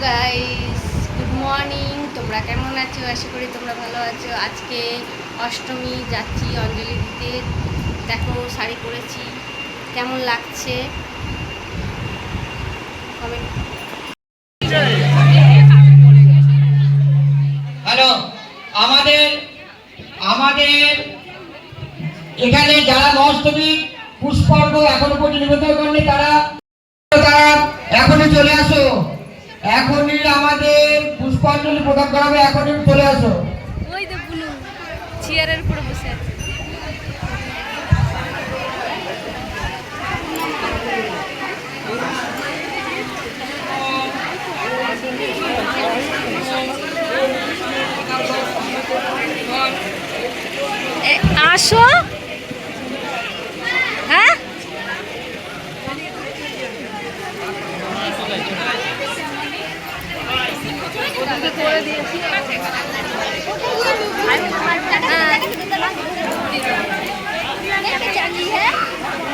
Guys, good morning. তোমরা কেমন আছো? আশা করি তোমরা ভালো আছো। আজকে অষ্টমী, যাচ্ছি অঞ্জলি দিতে। দেখো শাড়ি পরেছি, কেমন লাগছে কমেন্ট। হ্যালো, আমাদের আমাদের এখানে যারা অষ্টমী পুষ্পার্ঘ এখনো পর্যন্ত নিবেদন করেনি তারা তারা এখনই চলে আসো। এখনই আমাদের পুষ্পাঞ্জলি প্রদান করা হবে, এখনই চলে আসো। ওই তো বুনু চেয়ারের উপরে বসে আছে। আসো। হ্যাঁ,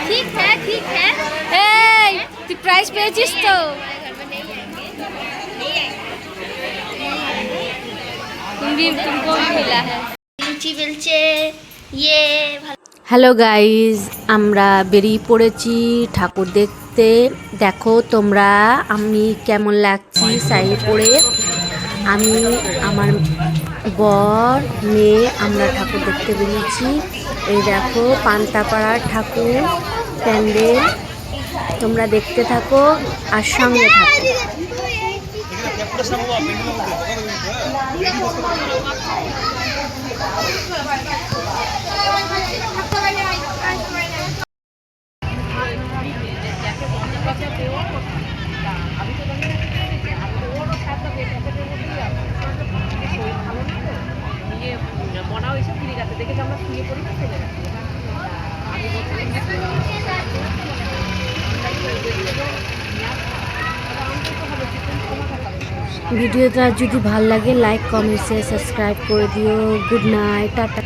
ঠিক হ্যাঁ ঠিক হ্যাঁ। এই তুই প্রাইজ পেয়েছিস তো? तुमको भी मिला है। লুচি বেলছে ইয়ে হ্যালো গাইজ, আমরা বেরিয়ে পড়েছি ঠাকুর দেখতে। দেখো তোমরা আমি কেমন লাগছি শাড়ি পরে। আমি, আমার বর, মেয়ে, আমরা ঠাকুর দেখতে বেরিয়েছি। এই দেখো পান্তাপাড়ার ঠাকুর প্যান্ডেল। তোমরা দেখতে থাকো আর সঙ্গে থাকো। ভিডিওটা যদি ভালো লাগে লাইক, কমেন্ট, শেয়ার, সাবস্ক্রাইব করে দিও। Good night, tata.